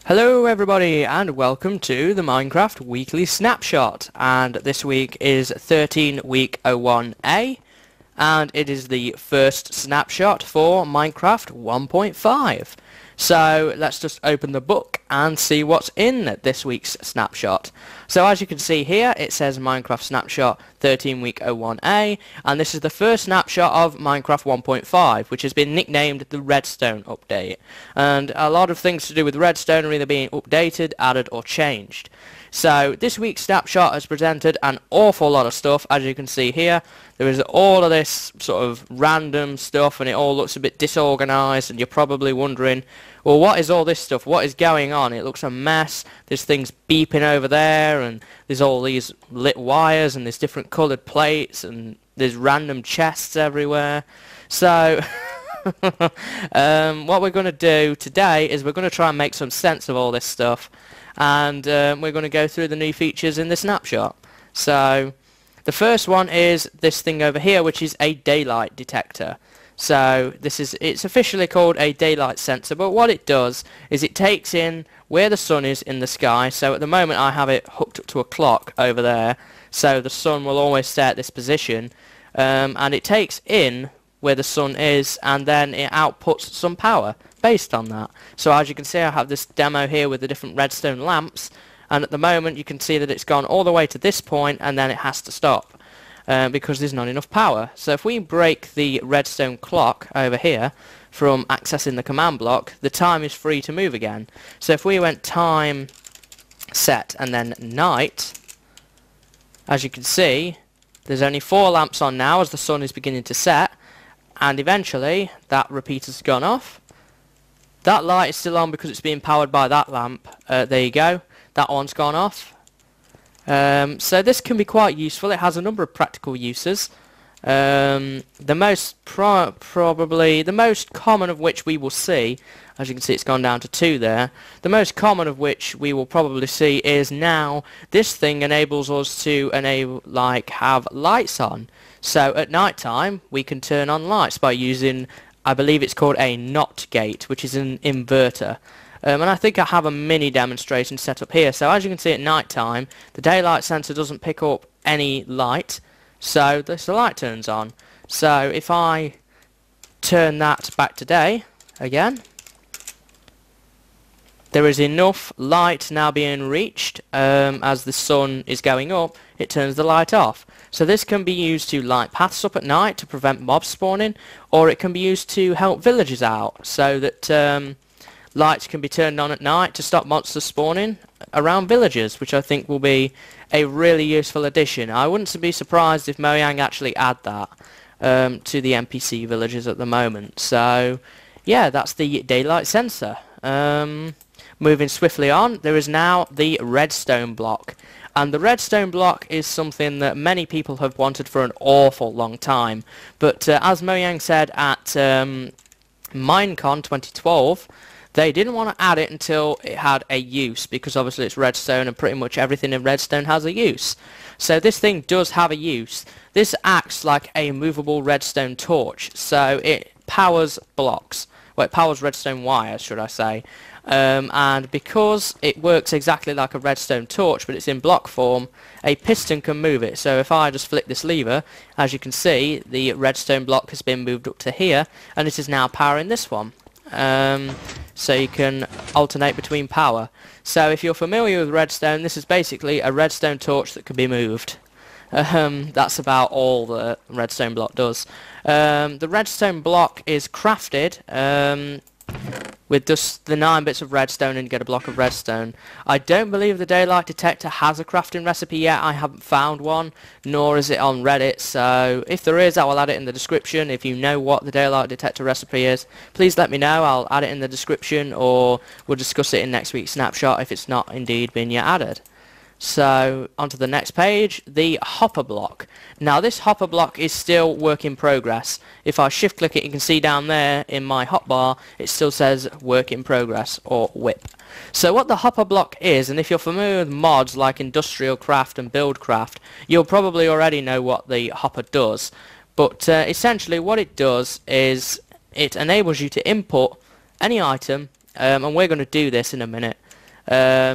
Hello everybody and welcome to the Minecraft Weekly Snapshot, and this week is 13 week 01A and it is the first snapshot for Minecraft 1.5. So let's just open the book and see what's in this week's snapshot. So as you can see here, it says Minecraft Snapshot 13 week 01A, and this is the first snapshot of Minecraft 1.5, which has been nicknamed the Redstone update. And a lot of things to do with Redstone are either being updated, added or changed. So this week's snapshot has presented an awful lot of stuff. As you can see here, there is all of this sort of random stuff and it all looks a bit disorganized, and you're probably wondering, well, what is all this stuff? What is going on? It looks a mess. There's things beeping over there, and there's all these lit wires, and there's different coloured plates, and there's random chests everywhere. So what we're going to do today is we're going to try and make some sense of all this stuff, and we're going to go through the new features in the snapshot. So the first one is this thing over here, which is a Daylight Detector. So it's officially called a daylight sensor, but what it does is it takes in where the sun is in the sky. So at the moment I have it hooked up to a clock over there, so the sun will always stay at this position, and it takes in where the sun is, and then it outputs some power based on that. So as you can see, I have this demo here with the different redstone lamps, and at the moment you can see that it's gone all the way to this point and then it has to stop. Because there's not enough power. So if we break the redstone clock over here from accessing the command block, the time is free to move again. So if we went time set and then night, as you can see, there's only 4 lamps on now as the sun is beginning to set, and eventually that repeater's gone off. That light is still on because it's being powered by that lamp. There you go, that one's gone off. So this can be quite useful. It has a number of practical uses. The most probably the most common of which we will see, as you can see, it's gone down to 2 there. The most common of which we will probably see is now this thing enables us to have lights on. So at night time we can turn on lights by using, I believe it's called a NOT gate, which is an inverter. And I think I have a mini demonstration set up here. So as you can see, at night time the daylight sensor doesn't pick up any light, so the light turns on. So if I turn that back to day again, there is enough light now being reached. As the sun is going up, it turns the light off. So this can be used to light paths up at night to prevent mobs spawning, or it can be used to help villagers out so that lights can be turned on at night to stop monsters spawning around villages, which I think will be a really useful addition. I wouldn't be surprised if Mojang actually add that to the NPC villages at the moment. So yeah, that's the daylight sensor. Moving swiftly on, there is now the redstone block. And the redstone block is something that many people have wanted for an awful long time. But as Mojang said at Minecon 2012, they didn't want to add it until it had a use, because obviously it's redstone and pretty much everything in redstone has a use. So this thing does have a use. This acts like a movable redstone torch, so it powers blocks. Well, it powers redstone wires, should I say. And because it works exactly like a redstone torch, but it's in block form, a piston can move it. So if I just flick this lever, as you can see, the redstone block has been moved up to here, and it is now powering this one. So you can alternate between power. So if you're familiar with redstone, this is basically a redstone torch that can be moved. That's about all the redstone block does. The redstone block is crafted with just the 9 bits of redstone, and you get a block of redstone. I don't believe the Daylight Detector has a crafting recipe yet. I haven't found one, nor is it on Reddit, so if there is, I will add it in the description. If you know what the Daylight Detector recipe is, please let me know. I'll add it in the description, or we'll discuss it in next week's snapshot if it's not indeed been yet added. So onto the next page, the hopper block. Now this hopper block is still work in progress. If I shift click it, you can see down there in my hotbar it still says work in progress, or whip. So what the hopper block is, and if you're familiar with mods like Industrial Craft and Buildcraft, you'll probably already know what the hopper does. But essentially what it does is it enables you to input any item and we're going to do this in a minute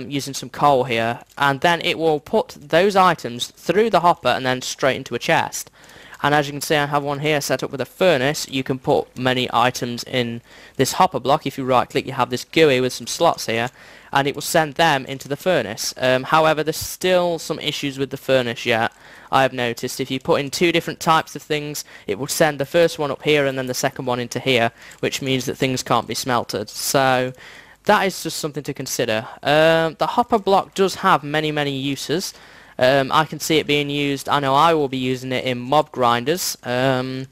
using some coal here, and then it will put those items through the hopper and then straight into a chest. And as you can see, I have one here set up with a furnace. You can put many items in this hopper block. If you right click, you have this GUI with some slots here, and it will send them into the furnace. However, there's still some issues with the furnace yet. I have noticed if you put in two different types of things, it will send the first one up here and then the second one into here, which means that things can't be smelted. So that is just something to consider. The hopper block does have many uses. I can see it being used. I know I will be using it in mob grinders, so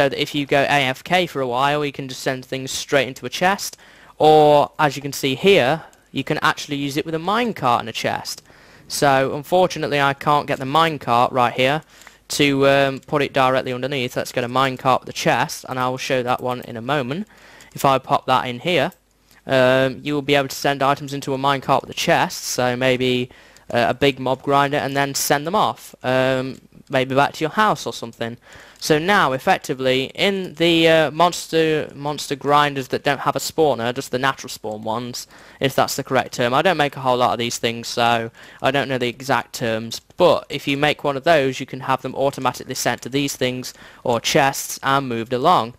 that if you go AFK for a while, you can just send things straight into a chest, or as you can see here, you can actually use it with a minecart in a chest. So unfortunately I can't get the minecart right here to put it directly underneath. Let's get a minecart with the chest, and I will show that one in a moment. If I pop that in here, you will be able to send items into a minecart with a chest, so maybe a big mob grinder, and then send them off, maybe back to your house or something. So now effectively in the monster grinders that don't have a spawner, just the natural spawn ones, if that's the correct term. I don't make a whole lot of these things, so I don't know the exact terms, but if you make one of those, you can have them automatically sent to these things or chests and moved along,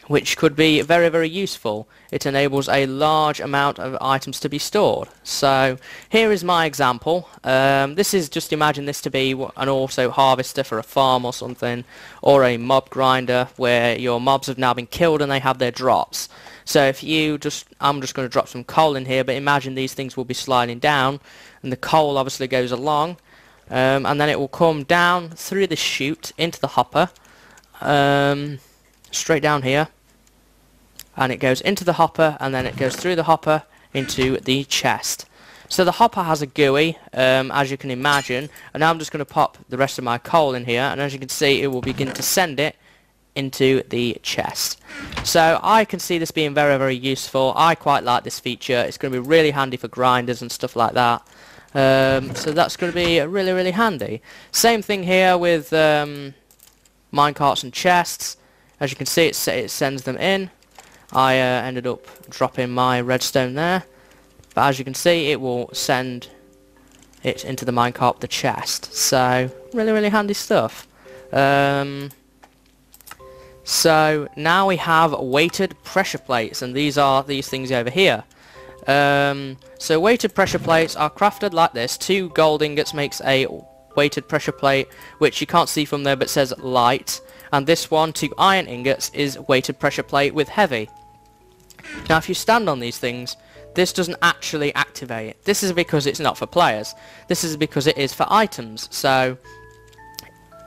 which could be very useful. It enables a large amount of items to be stored. So here is my example. This is, just imagine this to be an auto harvester for a farm or something, or a mob grinder where your mobs have now been killed and they have their drops. So if you I'm just going to drop some coal in here, but imagine these things will be sliding down, and the coal obviously goes along, and then it will come down through the chute into the hopper, straight down here, and it goes into the hopper, and then it goes through the hopper into the chest. So the hopper has a GUI, as you can imagine, and now I'm just going to pop the rest of my coal in here, and as you can see, it will begin to send it into the chest. So I can see this being very useful. I quite like this feature. It's going to be really handy for grinders and stuff like that. So that's going to be really handy. Same thing here with minecarts and chests. As you can see, it sends them in. I ended up dropping my redstone there, but as you can see, it will send it into the minecart, the chest. So really handy stuff. So now we have weighted pressure plates, and these are these things over here. So weighted pressure plates are crafted like this. 2 gold ingots makes a weighted pressure plate, which you can't see from there but says light, and this one, 2 iron ingots, is weighted pressure plate with heavy. Now if you stand on these things, this doesn't actually activate. This is because it's not for players. This is because it is for items, so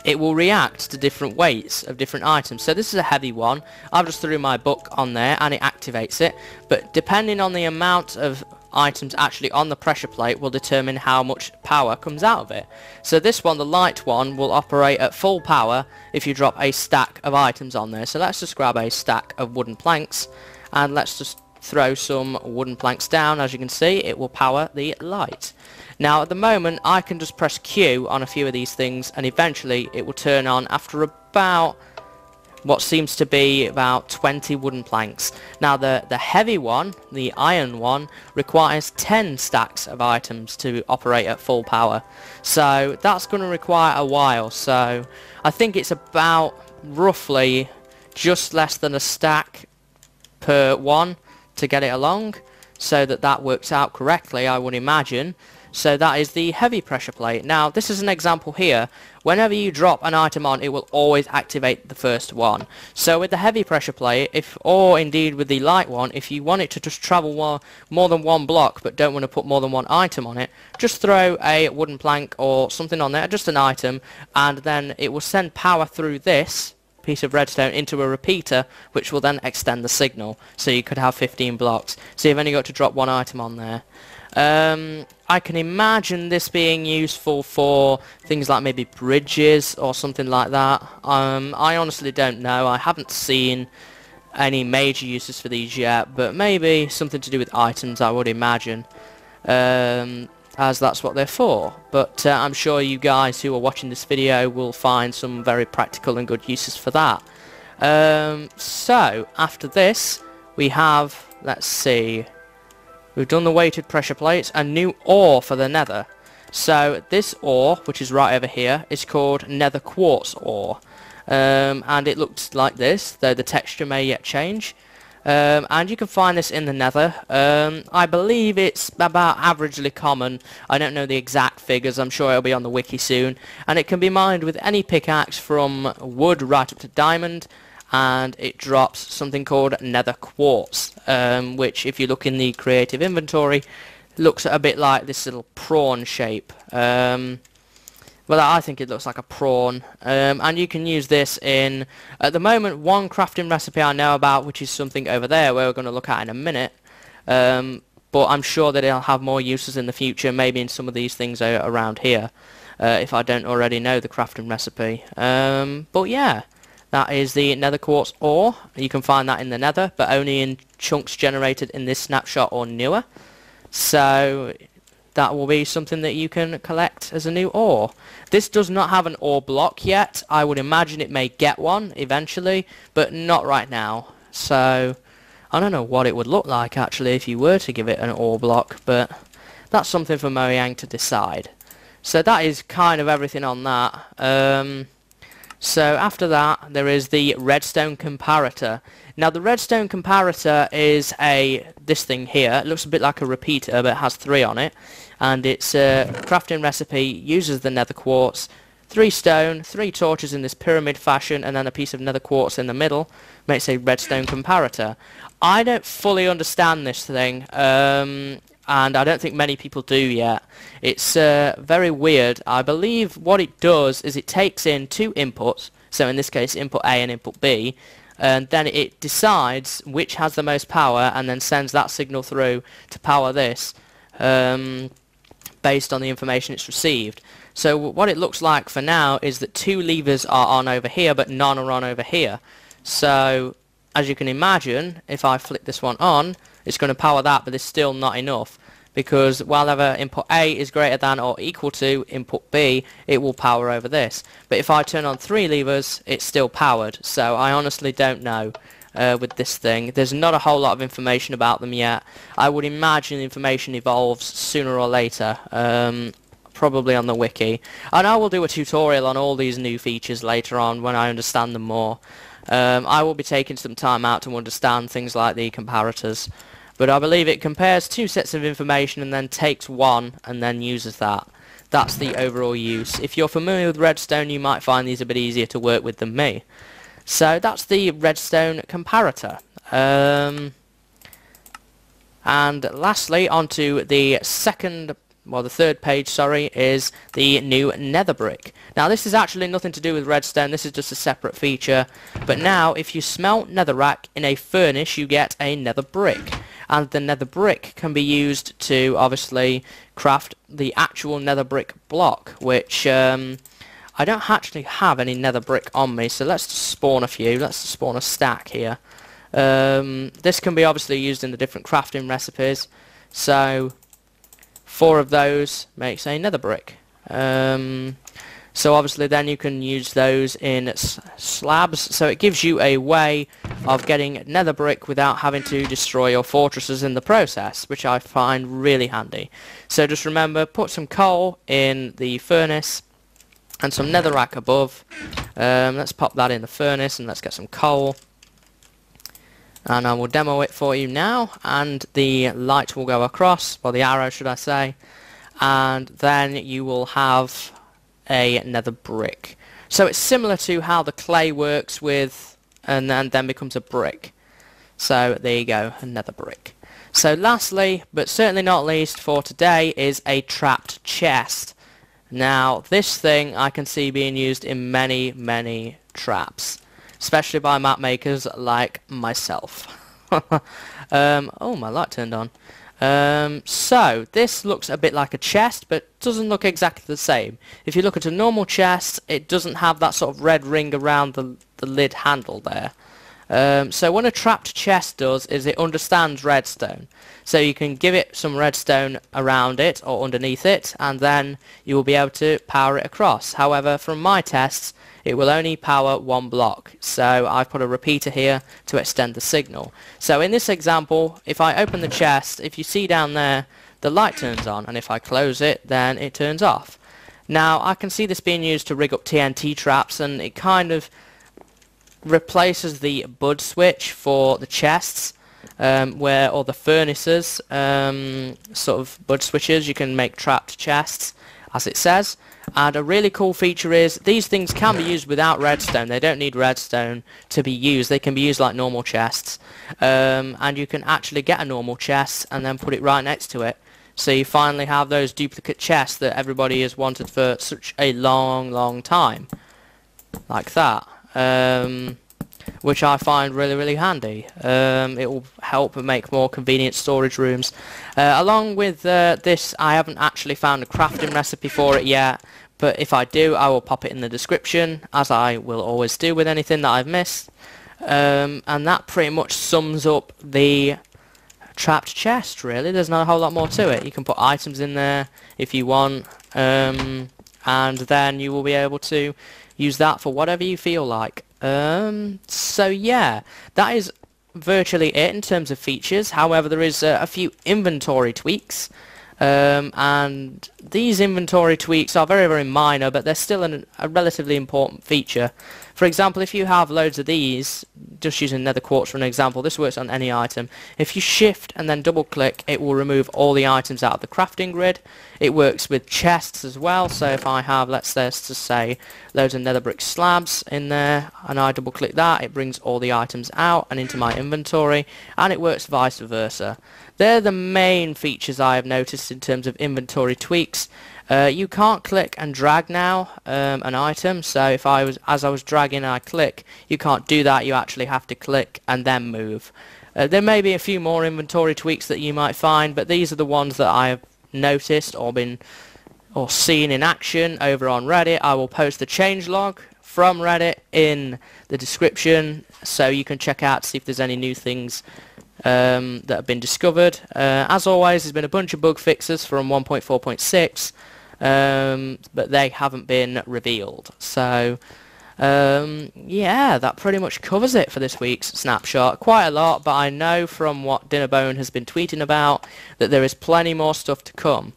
it will react to different weights of different items. So this is a heavy one. I've just threw my book on there and it activates it, but depending on the amount of items actually on the pressure plate will determine how much power comes out of it. So this one, the light one, will operate at full power if you drop a stack of items on there. So let's just grab a stack of wooden planks, and let's just throw some wooden planks down. As you can see, it will power the light. Now at the moment I can just press Q on a few of these things, and eventually it will turn on after about what seems to be about 20 wooden planks. Now the heavy one, the iron one, requires 10 stacks of items to operate at full power. So that's going to require a while. So I think it's about roughly just less than a stack per one to get it along, so that works out correctly, I would imagine. So that is the heavy pressure plate. Now this is an example here. Whenever you drop an item on, it will always activate the first one. So with the heavy pressure plate, or indeed with the light one, if you want it to just travel more than one block but don't want to put more than one item on it, just throw a wooden plank or something on there, just an item, and then it will send power through this piece of redstone into a repeater, which will then extend the signal. So you could have 15 blocks. So you've only got to drop one item on there. I can imagine this being useful for things like maybe bridges or something like that. I honestly don't know. I haven't seen any major uses for these yet, but maybe something to do with items, I would imagine, as that's what they're for. But I'm sure you guys who are watching this video will find some very practical and good uses for that. So after this, we have, let's see, we've done the weighted pressure plates, a new ore for the nether. So this ore, which is right over here, is called nether quartz ore. And it looks like this, though the texture may yet change. And you can find this in the nether. I believe it's about averagely common. I don't know the exact figures, I'm sure it'll be on the wiki soon. And it can be mined with any pickaxe from wood right up to diamond, and it drops something called nether quartz, which if you look in the creative inventory, looks a bit like this little prawn shape. Well, I think it looks like a prawn, and you can use this in, at the moment, one crafting recipe I know about, which is something over there where we're going to look at in a minute, but I'm sure that it'll have more uses in the future, maybe in some of these things around here, if I don't already know the crafting recipe. But yeah, that is the nether quartz ore. You can find that in the nether, but only in chunks generated in this snapshot or newer. So that will be something that you can collect as a new ore. This does not have an ore block yet. I would imagine it may get one eventually, but not right now. So I don't know what it would look like actually if you were to give it an ore block, but that's something for Mojang to decide. So that is kind of everything on that. So after that there is the Redstone Comparator. Now the Redstone Comparator is this thing here. It looks a bit like a repeater, but it has 3 on it, and its crafting recipe uses the nether quartz, 3 stone, 3 torches in this pyramid fashion, and then a piece of nether quartz in the middle. Makes a Redstone Comparator. I don't fully understand this thing, and I don't think many people do yet. It's very weird. I believe what it does is it takes in 2 inputs, so in this case input A and input B, and then it decides which has the most power and then sends that signal through to power this, based on the information it's received. So what it looks like for now is that 2 levers are on over here but none are on over here. So as you can imagine, if I flick this one on, it's going to power that, but it's still not enough, because whenever input A is greater than or equal to input B, it will power over this. But if I turn on 3 levers, it's still powered. So I honestly don't know with this thing. There's not a whole lot of information about them yet. I would imagine the information evolves sooner or later, probably on the wiki. And I will do a tutorial on all these new features later on when I understand them more. I will be taking some time out to understand things like the comparators. But I believe it compares 2 sets of information and then takes one and then uses that. That's the overall use. If you're familiar with Redstone, you might find these a bit easier to work with than me. So that's the Redstone Comparator. And lastly, onto the third page, sorry, is the new Nether Brick. Now this is actually nothing to do with redstone, this is just a separate feature. But now if you smelt netherrack in a furnace, you get a Nether Brick. And the Nether Brick can be used to obviously craft the actual Nether Brick block, which I don't actually have any Nether Brick on me, so let's just spawn a few. Let's spawn a stack here. This can be obviously used in the different crafting recipes, so 4 of those makes a Nether Brick. So obviously then you can use those in slabs, so it gives you a way of getting Nether Brick without having to destroy your fortresses in the process, which I find really handy. So just remember, put some coal in the furnace and some netherrack above. Let's pop that in the furnace and let's get some coal. And I will demo it for you now, and the light will go across, or the arrow should I say, and then you will have a Nether Brick. So it's similar to how the clay works with, and then becomes a brick. So there you go, a Nether Brick. So lastly, but certainly not least for today, is a trapped chest. Now this thing I can see being used in many traps, especially by map makers like myself. Oh, my light turned on. So this looks a bit like a chest, but doesn't look exactly the same. If you look at a normal chest, it doesn't have that sort of red ring around the lid handle there. So what a trapped chest does is it understands redstone. So you can give it some redstone around it or underneath it, and then you will be able to power it across. However, from my tests, it will only power one block. So I've put a repeater here to extend the signal. So in this example, if I open the chest, if you see down there, the light turns on, and if I close it, then it turns off. Now I can see this being used to rig up TNT traps, and it kind of replaces the bud switch for the chests, or the furnaces, sort of bud switches. You can make trapped chests, as it says. And a really cool feature is these things can be used without redstone. They don't need redstone to be used. They can be used like normal chests, and you can actually get a normal chest and then put it right next to it. So you finally have those duplicate chests that everybody has wanted for such a long time, like that, which I find really handy. It will help make more convenient storage rooms. Along with this, I haven't actually found a crafting recipe for it yet, but if I do, I will pop it in the description, as I will always do with anything that I've missed. And that pretty much sums up the trapped chest, really. There's not a whole lot more to it. You can put items in there if you want, and then you will be able to use that for whatever you feel like. So yeah, that is virtually it in terms of features. However, there is a few inventory tweaks, and these inventory tweaks are very minor, but they're still a relatively important feature. For example, if you have loads of these, just using Nether Quartz for an example, this works on any item. If you shift and then double click, it will remove all the items out of the crafting grid. It works with chests as well, so if I have, let's just say, loads of Nether Brick slabs in there, and I double click that, it brings all the items out and into my inventory, and it works vice versa. They're the main features I have noticed in terms of inventory tweaks. You can't click and drag now an item, so if as I was dragging and I click, you can't do that. You actually have to click and then move. There may be a few more inventory tweaks that you might find, but these are the ones that I have noticed or seen in action over on Reddit. I will post the changelog from Reddit in the description, so you can check out to see if there's any new things that have been discovered. As always, there's been a bunch of bug fixes from 1.4.6, but they haven't been revealed. So yeah, that pretty much covers it for this week's snapshot. Quite a lot, but I know from what Dinnerbone has been tweeting about that there is plenty more stuff to come.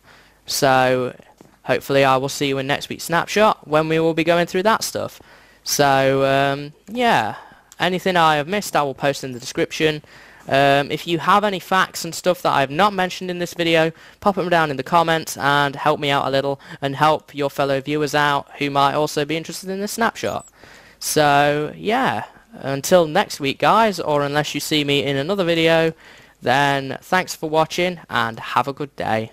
So hopefully I will see you in next week's snapshot when we will be going through that stuff. So yeah, anything I have missed I will post in the description. If you have any facts and stuff that I have not mentioned in this video, pop them down in the comments and help me out a little, and help your fellow viewers out who might also be interested in this snapshot. So yeah, until next week guys, or unless you see me in another video, then thanks for watching and have a good day.